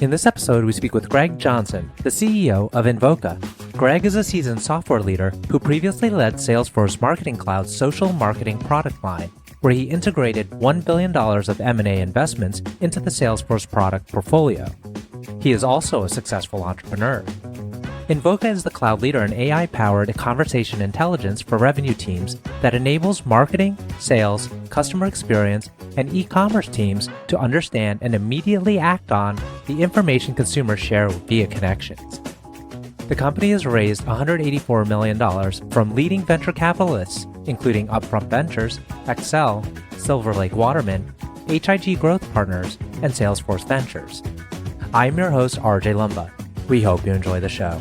In this episode, we speak with Gregg Johnson, the CEO of Invoca. Gregg is a seasoned software leader who previously led Salesforce Marketing Cloud's social marketing product line, where he integrated $1 billion of M&A investments into the Salesforce product portfolio. He is also a successful entrepreneur. Invoca is the cloud leader in AI-powered conversation intelligence for revenue teams that enables marketing, sales, customer experience, and e-commerce teams to understand and immediately act on the information consumers share via connections. The company has raised $184 million from leading venture capitalists, including Upfront Ventures, Accel, Lake Waterman, H.I.G Growth Partners, and Salesforce Ventures. I'm your host, RJ Lumba. We hope you enjoy the show.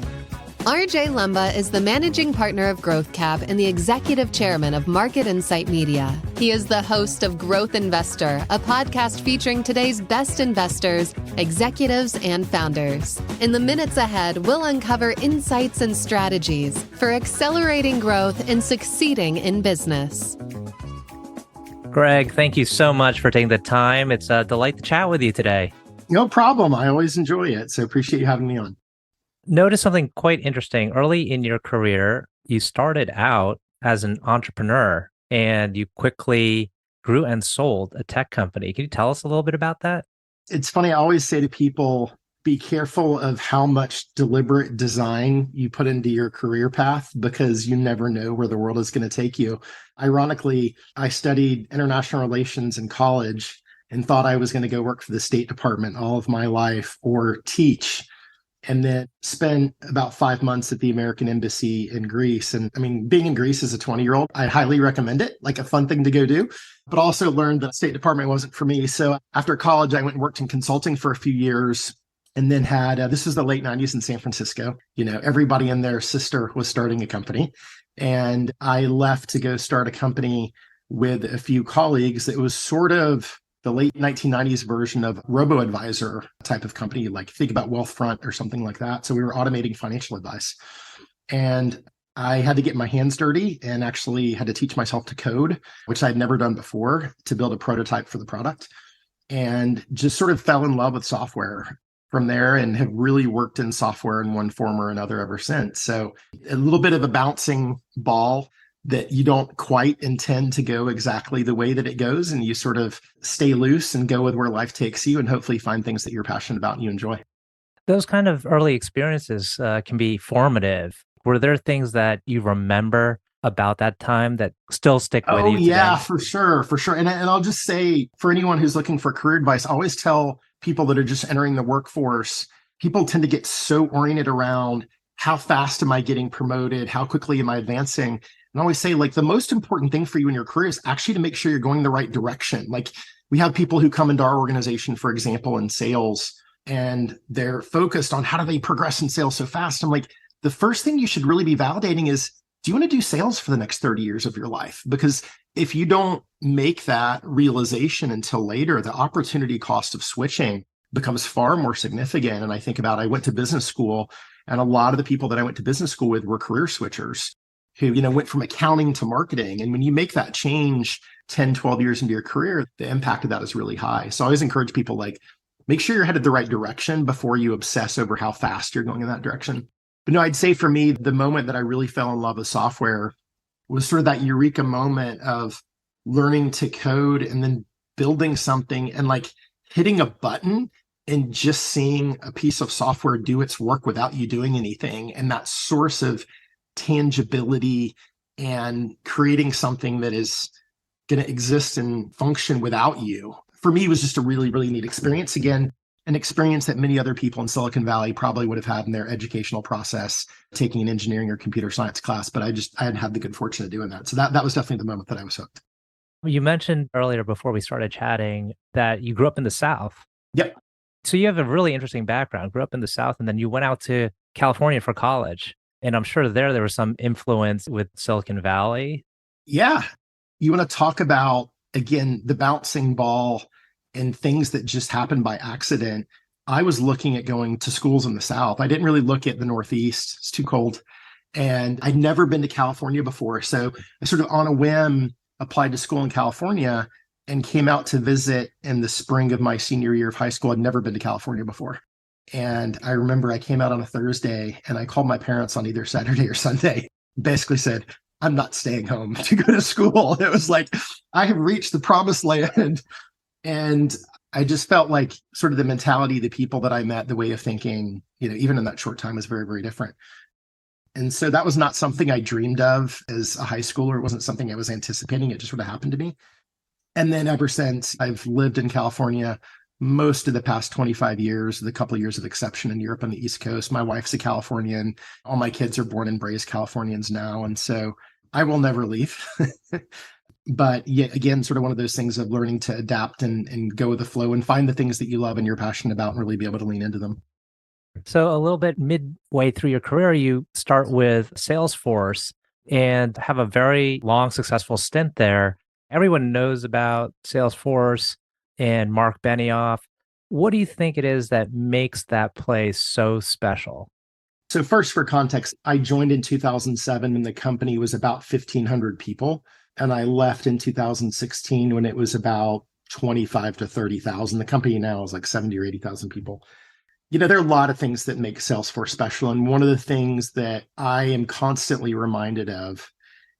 RJ Lumba is the managing partner of GrowthCap and the executive chairman of Market Insight Media. He is the host of Growth Investor, a podcast featuring today's best investors, executives, and founders. In the minutes ahead, we'll uncover insights and strategies for accelerating growth and succeeding in business. Gregg, thank you so much for taking the time. It's a delight to chat with you today. No problem. I always enjoy it. So appreciate you having me on. Notice something quite interesting. Early in your career, you started out as an entrepreneur and you quickly grew and sold a tech company. Can you tell us a little bit about that? It's funny. I always say to people, be careful of how much deliberate design you put into your career path because you never know where the world is going to take you. Ironically, I studied international relations in college and thought I was going to go work for the State Department all of my life or teach. And then spent about 5 months at the American Embassy in Greece. And I mean, being in Greece as a 20-year-old, I highly recommend it, like a fun thing to go do, but also learned that State Department wasn't for me. So after college, I went and worked in consulting for a few years and then had, this was the late 90s in San Francisco. You know, everybody and their sister was starting a company. And I left to go start a company with a few colleagues that was sort of the late 1990s version of robo-advisor type of company, like think about Wealthfront or something like that. So we were automating financial advice. And I had to get my hands dirty and actually had to teach myself to code, which I'd never done before, to build a prototype for the product. And just sort of fell in love with software from there and have really worked in software in one form or another ever since. So a little bit of a bouncing ball that you don't quite intend to go exactly the way that it goes. And you sort of stay loose and go with where life takes you and hopefully find things that you're passionate about and you enjoy. Those kind of early experiences can be formative. Were there things that you remember about that time that still stick with you today? Yeah, for sure. And I'll just say, for anyone who's looking for career advice, I always tell people that are just entering the workforce, people tend to get so oriented around how fast am I getting promoted? How quickly am I advancing? And I always say, like, the most important thing for you in your career is actually to make sure you're going the right direction. Like, we have people who come into our organization, for example, in sales, and they're focused on how do they progress in sales so fast. I'm like, the first thing you should really be validating is, do you want to do sales for the next 30 years of your life? Because if you don't make that realization until later, the opportunity cost of switching becomes far more significant. And I think about, I went to business school, and a lot of the people that I went to business school with were career switchers who, you know, went from accounting to marketing. And when you make that change 10, 12 years into your career, the impact of that is really high. So I always encourage people, like, make sure you're headed the right direction before you obsess over how fast you're going in that direction. But no, I'd say for me, the moment that I really fell in love with software was sort of that eureka moment of learning to code and then building something and like hitting a button and just seeing a piece of software do its work without you doing anything. And that source of tangibility and creating something that is going to exist and function without you, for me, was just a really, really neat experience. Again, an experience that many other people in Silicon Valley probably would have had in their educational process, taking an engineering or computer science class, but I hadn't had the good fortune of doing that. So that was definitely the moment that I was hooked. You mentioned earlier before we started chatting that you grew up in the South. Yep. So you have a really interesting background, grew up in the South, and then you went out to California for college. And I'm sure there was some influence with Silicon Valley. Yeah. You want to talk about, again, the bouncing ball and things that just happened by accident. I was looking at going to schools in the South. I didn't really look at the Northeast. It's too cold. And I'd never been to California before. So I sort of on a whim applied to school in California and came out to visit in the spring of my senior year of high school. I'd never been to California before. And I remember I came out on a Thursday and I called my parents on either Saturday or Sunday, basically said, I'm not staying home to go to school. It was like, I have reached the promised land. And I just felt like sort of the mentality, the people that I met, the way of thinking, even in that short time was very, very different. And so that was not something I dreamed of as a high schooler. It wasn't something I was anticipating. It just sort of happened to me. And then ever since, I've lived in California most of the past 25 years, with a couple of years of exception in Europe on the East Coast. My wife's a Californian. All my kids are born and raised Californians now. And so I will never leave. But yet again, sort of one of those things of learning to adapt and go with the flow and find the things that you love and you're passionate about and really be able to lean into them. So a little bit midway through your career, you start with Salesforce and have a very long, successful stint there. Everyone knows about Salesforce and Mark Benioff. What do you think it is that makes that place so special? So first, for context, I joined in 2007 and the company was about 1,500 people. And I left in 2016 when it was about 25 to 30,000. The company now is like 70 or 80,000 people. There are a lot of things that make Salesforce special. And one of the things that I am constantly reminded of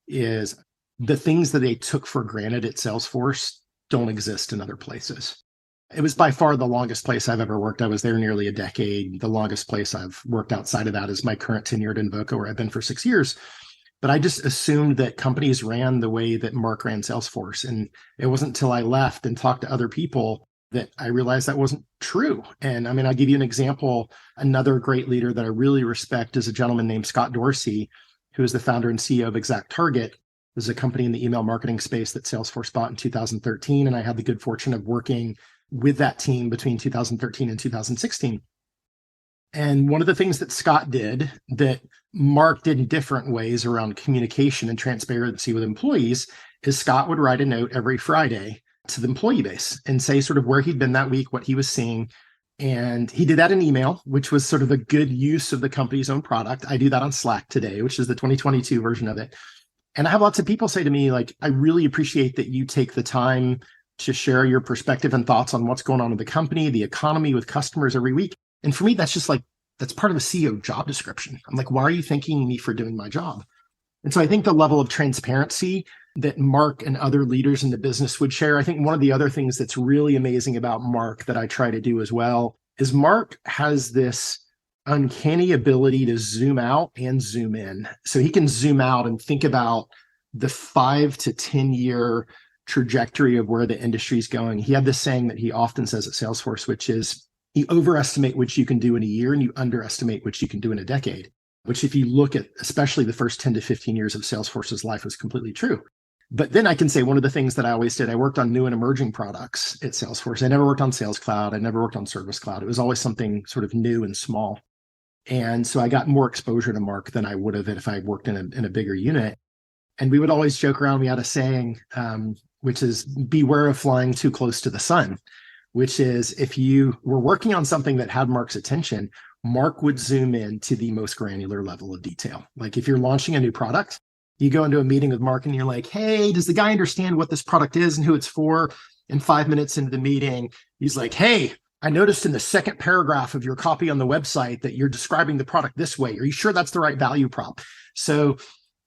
is the things that they took for granted at Salesforce don't exist in other places. It was by far the longest place I've ever worked. I was there nearly a decade. The longest place I've worked outside of that is my current tenure at Invoca, where I've been for 6 years. But I just assumed that companies ran the way that Mark ran Salesforce. And it wasn't until I left and talked to other people that I realized that wasn't true. And I mean, I'll give you an example. Another great leader that I really respect is a gentleman named Scott Dorsey, who is the founder and CEO of ExactTarget. This is a company in the email marketing space that Salesforce bought in 2013. And I had the good fortune of working with that team between 2013 and 2016. And one of the things that Scott did that Mark did in different ways around communication and transparency with employees is Scott would write a note every Friday to the employee base and say sort of where he'd been that week, what he was seeing. And he did that in email, which was sort of a good use of the company's own product. I do that on Slack today, which is the 2022 version of it. And I have lots of people say to me, like, I really appreciate that you take the time to share your perspective and thoughts on what's going on in the company, the economy, with customers every week. And for me, that's just like, that's part of a CEO job description. I'm like, why are you thanking me for doing my job? And so I think the level of transparency that Mark and other leaders in the business would share, I think one of the other things that's really amazing about Mark that I try to do as well is Mark has this uncanny ability to zoom out and zoom in. So he can zoom out and think about the 5 to 10 year trajectory of where the industry is going. He had this saying that he often says at Salesforce, which is, you overestimate what you can do in a year and you underestimate what you can do in a decade, which if you look at especially the first 10 to 15 years of Salesforce's life was completely true. But then I can say one of the things that I always did, I worked on new and emerging products at Salesforce. I never worked on Sales Cloud. I never worked on Service Cloud. It was always something sort of new and small. And so I got more exposure to Mark than I would have if I worked in a bigger unit. And we would always joke around. We had a saying, which is beware of flying too close to the sun, which is if you were working on something that had Mark's attention, Mark would zoom in to the most granular level of detail. Like if you're launching a new product, you go into a meeting with Mark and you're like, hey, does the guy understand what this product is and who it's for? And 5 minutes into the meeting, he's like, hey, I noticed in the second paragraph of your copy on the website that you're describing the product this way. Are you sure that's the right value prop? So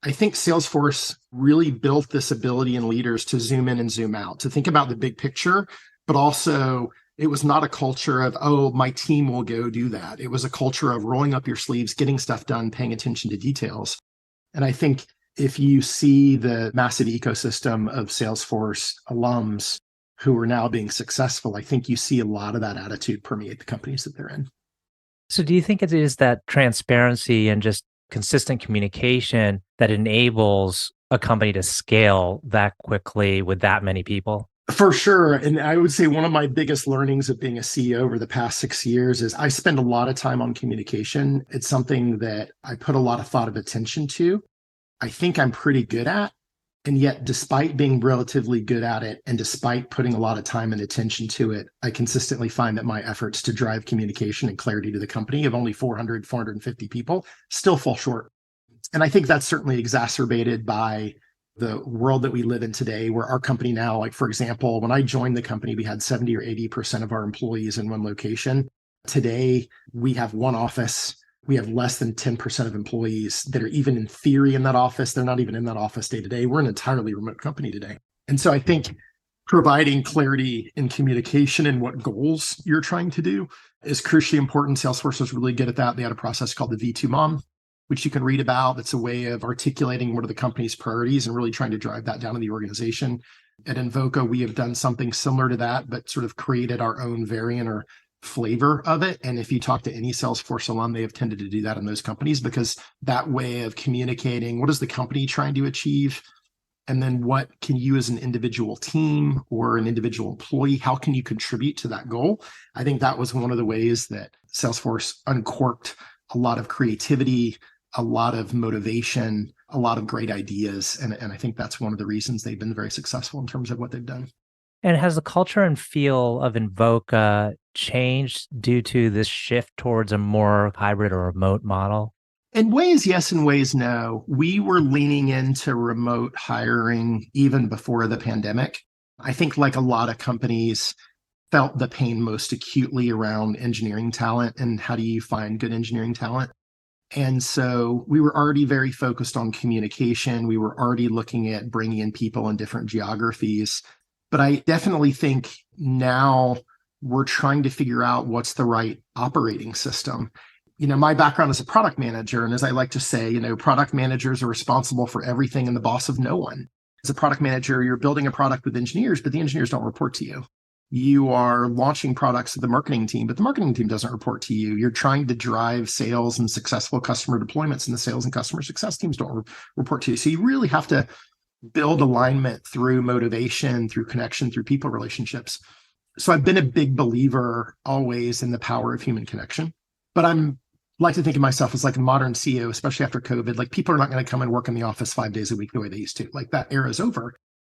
I think Salesforce really built this ability in leaders to zoom in and zoom out, to think about the big picture, but also it was not a culture of, oh, my team will go do that. It was a culture of rolling up your sleeves, getting stuff done, paying attention to details. And I think if you see the massive ecosystem of Salesforce alums who are now being successful, I think you see a lot of that attitude permeate the companies that they're in. So do you think it is that transparency and just consistent communication that enables a company to scale that quickly with that many people? For sure. And I would say one of my biggest learnings of being a CEO over the past 6 years is I spend a lot of time on communication. It's something that I put a lot of thought of attention to. I think I'm pretty good at. And yet, despite being relatively good at it, and despite putting a lot of time and attention to it, I consistently find that my efforts to drive communication and clarity to the company of only 400, 450 people still fall short. And I think that's certainly exacerbated by the world that we live in today, where our company now, like, for example, when I joined the company, we had 70 or 80% of our employees in one location. Today, we have one office. We have less than 10% of employees that are even in theory in that office. They're not even in that office day to day. We're an entirely remote company today. And so I think providing clarity in communication and what goals you're trying to do is crucially important. Salesforce was really good at that. They had a process called the V2 MOM, which you can read about. It's a way of articulating what are the company's priorities and really trying to drive that down in the organization. At Invoca, we have done something similar to that, but sort of created our own variant or flavor of it. And if you talk to any Salesforce alum, they have tended to do that in those companies because that way of communicating, what is the company trying to achieve? And then what can you as an individual team or an individual employee, how can you contribute to that goal? I think that was one of the ways that Salesforce uncorked a lot of creativity, a lot of motivation, a lot of great ideas. And I think that's one of the reasons they've been very successful in terms of what they've done. And has the culture and feel of Invoca changed due to this shift towards a more hybrid or remote model? In ways, yes. In ways, no. We were leaning into remote hiring even before the pandemic. I think like a lot of companies felt the pain most acutely around engineering talent and how do you find good engineering talent. And so we were already very focused on communication. We were already looking at bringing in people in different geographies. But I definitely think now we're trying to figure out what's the right operating system. My background is a product manager. And as I like to say, product managers are responsible for everything and the boss of no one. As a product manager, you're building a product with engineers, but the engineers don't report to you. You are launching products with the marketing team, but the marketing team doesn't report to you. You're trying to drive sales and successful customer deployments, and the sales and customer success teams don't report to you. So you really have to build alignment through motivation, through connection, through people relationships. So I've been a big believer always in the power of human connection, but I'm like to think of myself as like a modern CEO, especially after COVID. Like people are not going to come and work in the office 5 days a week the way they used to. Like that era is over.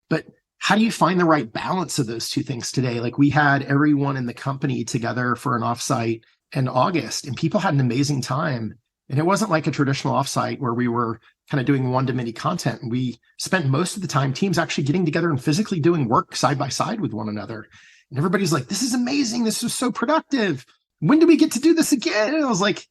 But how do you find the right balance of those two things today? Like we had everyone in the company together for an offsite in August, and people had an amazing time. And it wasn't like a traditional offsite where we were kind of doing one-to-many content. And we spent most of the time teams actually getting together and physically doing work side by side with one another. And everybody's like, this is amazing. This was so productive. When do we get to do this again? And I was like,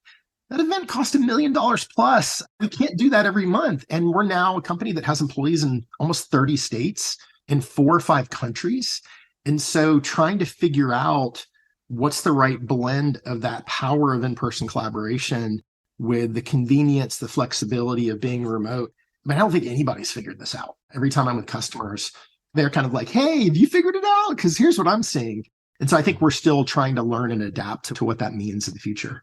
that event cost $1 million plus. We can't do that every month. And we're now a company that has employees in almost 30 states in 4 or 5 countries. And so trying to figure out what's the right blend of that power of in-person collaboration with the convenience, the flexibility of being remote. I don't think anybody's figured this out. Every time I'm with customers, they're kind of like, hey, have you figured it out? Because here's what I'm seeing. And so I think we're still trying to learn and adapt to what that means in the future.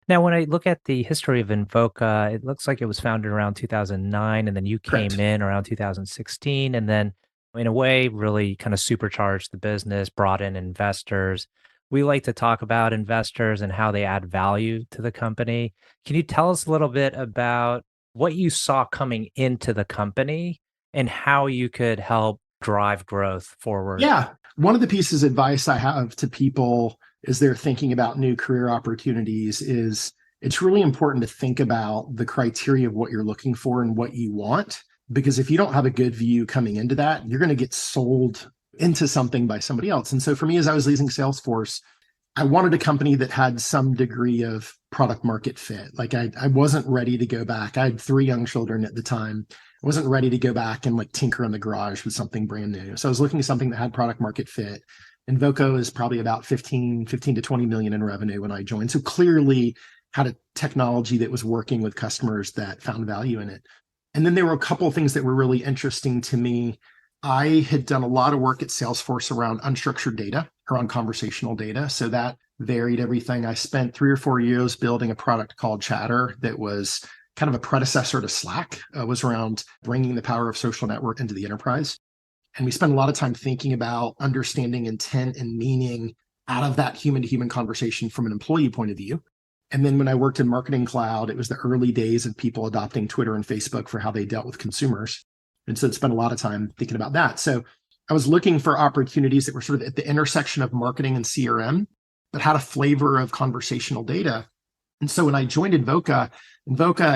Now, when I look at the history of Invoca, it looks like it was founded around 2009, and then you came Correct. in around 2016, and then in a way really kind of supercharged the business, brought in investors. We like to talk about investors and how they add value to the company. Can you tell us a little bit about what you saw coming into the company and how you could help drive growth forward? Yeah. One of the pieces of advice I have to people as they're thinking about new career opportunities is it's really important to think about the criteria of what you're looking for and what you want. Because if you don't have a good view coming into that, you're going to get sold into something by somebody else. And so for me, as I was leaving Salesforce, I wanted a company that had some degree of product market fit. Like I wasn't ready to go back. I had 3 young children at the time. I wasn't ready to go back and like tinker in the garage with something brand new. So I was looking at something that had product market fit. Invoca is probably about 15 to 20 million in revenue when I joined. So clearly had a technology that was working with customers that found value in it. And then there were a couple of things that were really interesting to me. I had done a lot of work at Salesforce around unstructured data, around conversational data. So that varied everything. I spent 3 or 4 years building a product called Chatter that was kind of a predecessor to Slack, was around bringing the power of social network into the enterprise. And we spent a lot of time thinking about understanding intent and meaning out of that human-to-human conversation from an employee point of view. And then when I worked in Marketing Cloud, it was the early days of people adopting Twitter and Facebook for how they dealt with consumers. And so I'd spent a lot of time thinking about that. So I was looking for opportunities that were sort of at the intersection of marketing and CRM, but had a flavor of conversational data. And so when I joined Invoca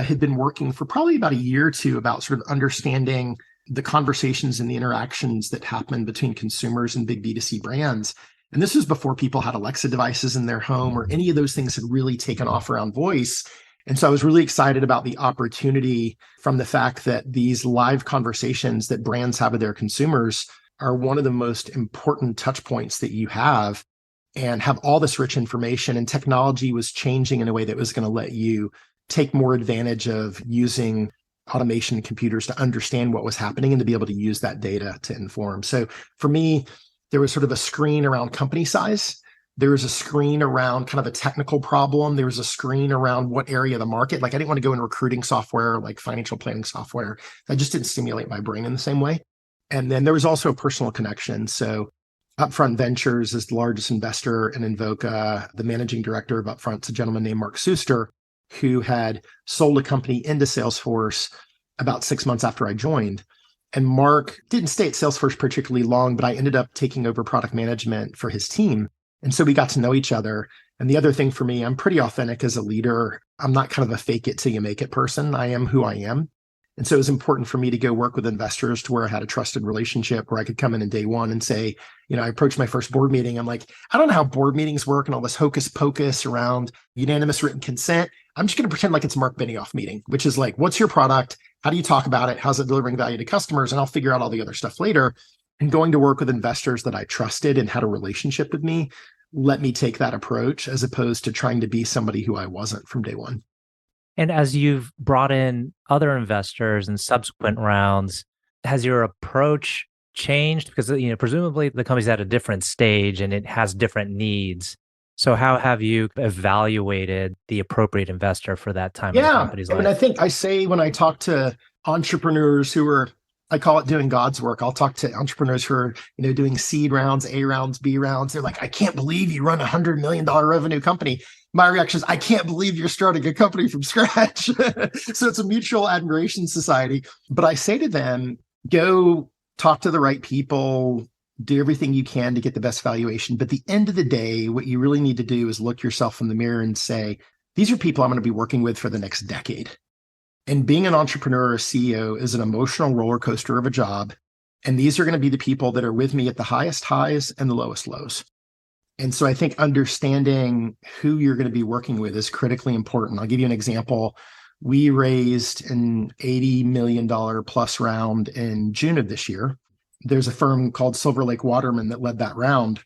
had been working for probably about a year or two about sort of understanding the conversations and the interactions that happen between consumers and big B2C brands. And this was before people had Alexa devices in their home or any of those things had really taken off around voice. And so I was really excited about the opportunity from the fact that these live conversations that brands have with their consumers are one of the most important touch points that you have, and have all this rich information. And technology was changing in a way that was going to let you take more advantage of using automation and computers to understand what was happening and to be able to use that data to inform. So for me, there was sort of a screen around company size. There was a screen around kind of a technical problem. There was a screen around what area of the market. Like I didn't want to go in recruiting software, like financial planning software. That just didn't stimulate my brain in the same way. And then there was also a personal connection. So Upfront Ventures is the largest investor in Invoca. The managing director of Upfront is a gentleman named Mark Suster, who had sold a company into Salesforce about 6 months after I joined. And Mark didn't stay at Salesforce particularly long, but I ended up taking over product management for his team. And so we got to know each other. And the other thing for me, I'm pretty authentic as a leader. I'm not kind of a fake it till you make it person. I am who I am. And so it was important for me to go work with investors to where I had a trusted relationship where I could come in day one and say, I approached my first board meeting. I'm like, I don't know how board meetings work and all this hocus pocus around unanimous written consent. I'm just going to pretend like it's a Mark Benioff meeting, which is like, what's your product? How do you talk about it? How's it delivering value to customers? And I'll figure out all the other stuff later. And going to work with investors that I trusted and had a relationship with me, let me take that approach as opposed to trying to be somebody who I wasn't from day one. And as you've brought in other investors in subsequent rounds, has your approach changed? Because presumably the company's at a different stage and it has different needs. So how have you evaluated the appropriate investor for that time in the company's life? I think I say when I talk to entrepreneurs who are, I call it doing God's work. I'll talk to entrepreneurs who are, doing seed rounds, A rounds, B rounds. They're like, I can't believe you run $100 million revenue company. My reaction is, I can't believe you're starting a company from scratch. So it's a mutual admiration society. But I say to them, go talk to the right people, do everything you can to get the best valuation. But at the end of the day, what you really need to do is look yourself in the mirror and say, these are people I'm going to be working with for the next decade. And being an entrepreneur or a CEO is an emotional roller coaster of a job. And these are going to be the people that are with me at the highest highs and the lowest lows. And so I think understanding who you're going to be working with is critically important. I'll give you an example. We raised an $80 million plus round in June of this year. There's a firm called Lake Waterman that led that round.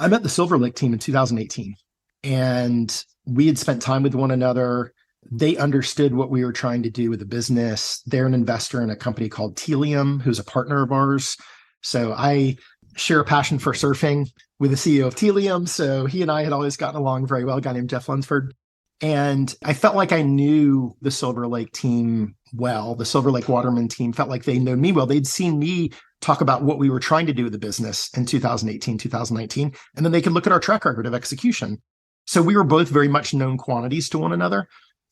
I met the Silver Lake team in 2018, and we had spent time with one another. They understood what we were trying to do with the business. They're an investor in a company called Telium, who's a partner of ours. So I share a passion for surfing with the CEO of Telium. So he and I had always gotten along very well, a guy named Jeff Lunsford. And I felt like I knew the Silver Lake team well. The Silver Lake Waterman team felt like they know me well. They'd seen me talk about what we were trying to do with the business in 2018, 2019, and then they could look at our track record of execution. So we were both very much known quantities to one another.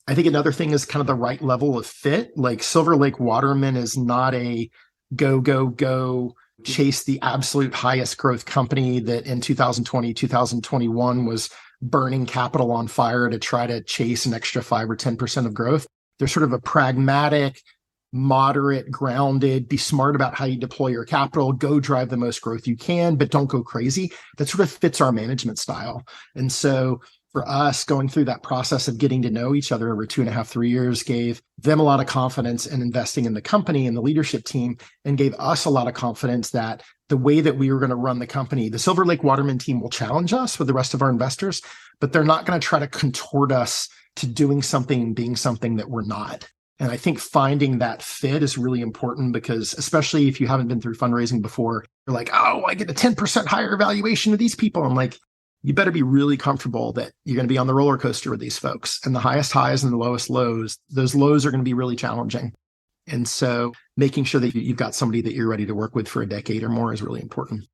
I think another thing is kind of the right level of fit. Like Silver Lake Waterman is not a go, chase the absolute highest growth company that in 2020, 2021 was burning capital on fire to try to chase an extra 5 or 10% of growth. They're sort of a pragmatic, moderate, grounded, be smart about how you deploy your capital, go drive the most growth you can, but don't go crazy. That sort of fits our management style. And so for us, going through that process of getting to know each other over 2.5, 3 years gave them a lot of confidence in investing in the company and the leadership team, and gave us a lot of confidence that the way that we were going to run the company, the Silver Lake Waterman team will challenge us with the rest of our investors, but they're not going to try to contort us to doing something and being something that we're not. And I think finding that fit is really important, because especially if you haven't been through fundraising before, you're like, oh, I get a 10% higher valuation with these people. I'm like, you better be really comfortable that you're going to be on the roller coaster with these folks, and the highest highs and the lowest lows. Those lows are going to be really challenging. And so making sure that you've got somebody that you're ready to work with for a decade or more is really important.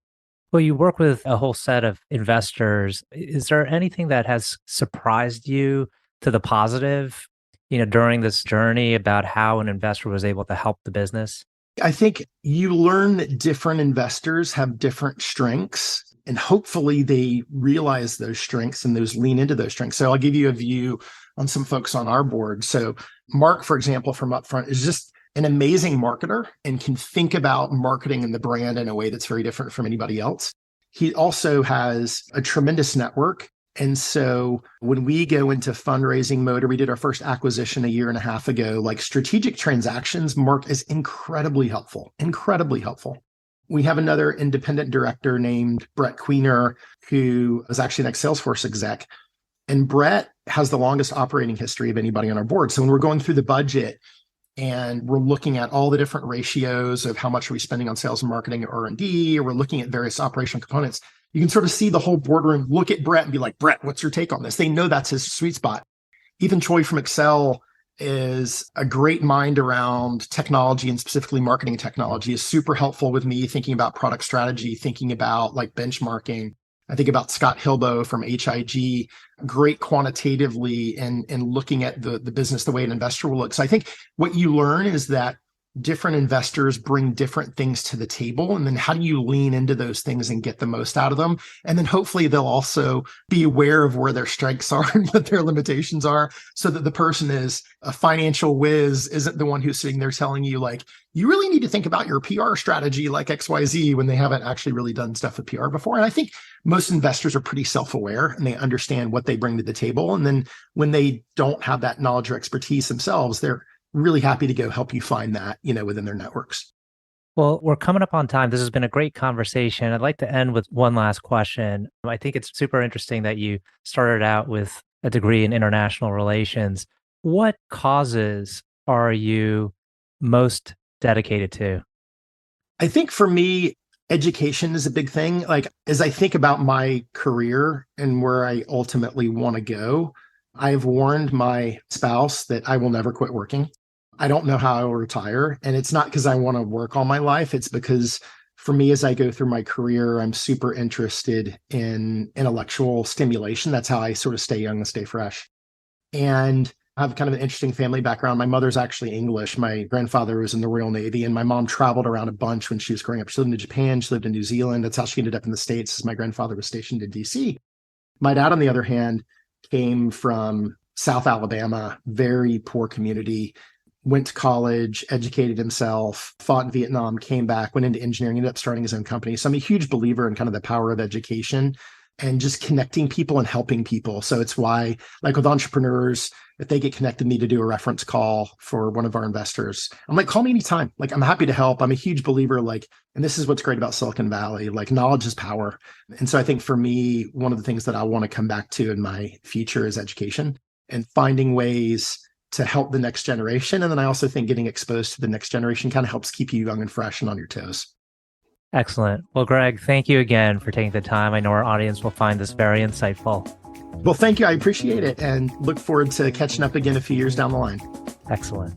Well, you work with a whole set of investors. Is there anything that has surprised you to the positive, during this journey about how an investor was able to help the business? I think you learn that different investors have different strengths, and hopefully they realize those strengths and those lean into those strengths. So I'll give you a view on some folks on our board. So Mark, for example, from Upfront, is just an amazing marketer and can think about marketing and the brand in a way that's very different from anybody else. he also has a tremendous network. And so when we go into fundraising mode, or we did our first acquisition a year and a half ago, like strategic transactions, Mark is incredibly helpful, incredibly helpful. We have another independent director named Brett Queener, who is actually an ex-Salesforce exec. And Brett has the longest operating history of anybody on our board. So when we're going through the budget and we're looking at all the different ratios of how much are we spending on sales and marketing or R&D, or we're looking at various operational components, you can sort of see the whole boardroom look at Brett and be like, Brett, what's your take on this? They know that's his sweet spot. Even Choi from Accel is a great mind around technology, and specifically marketing technology, is super helpful with me thinking about product strategy, thinking about like benchmarking. I think about Scott Hilbo from H.I.G, great quantitatively and looking at the business the way an investor will look. So I think what you learn is that different investors bring different things to the table. And then how do you lean into those things and get the most out of them? And then hopefully they'll also be aware of where their strengths are and what their limitations are, so that the person is a financial whiz isn't the one who's sitting there telling you like, you really need to think about your PR strategy like XYZ, when they haven't actually really done stuff with PR before. And I think most investors are pretty self-aware and they understand what they bring to the table. And then when they don't have that knowledge or expertise themselves, they're really happy to go help you find that, within their networks. Well, we're coming up on time. This has been a great conversation. I'd like to end with one last question. I think it's super interesting that you started out with a degree in international relations. What causes are you most dedicated to? I think for me, education is a big thing. Like, as I think about my career and where I ultimately want to go, I've warned my spouse that I will never quit working. I don't know how I will retire. And it's not because I want to work all my life. It's because for me, as I go through my career, I'm super interested in intellectual stimulation. That's how I sort of stay young and stay fresh. And I have kind of an interesting family background. My mother's actually English. My grandfather was in the Royal Navy, and my mom traveled around a bunch when she was growing up. She lived in Japan. She lived in New Zealand. That's how she ended up in the States, as my grandfather was stationed in DC. My dad, on the other hand, came from South Alabama, very poor community, went to college, educated himself, fought in Vietnam, came back, went into engineering, ended up starting his own company. So I'm a huge believer in kind of the power of education and just connecting people and helping people. So it's why, like with entrepreneurs, if they get connected to me to do a reference call for one of our investors, I'm like, call me anytime. Like, I'm happy to help. I'm a huge believer, like, and this is what's great about Silicon Valley, like knowledge is power. And so I think for me, one of the things that I want to come back to in my future is education and finding ways to help the next generation. And then I also think getting exposed to the next generation kind of helps keep you young and fresh and on your toes. Excellent. Well, Gregg, thank you again for taking the time. I know our audience will find this very insightful. Well, thank you. I appreciate it and look forward to catching up again a few years down the line. Excellent.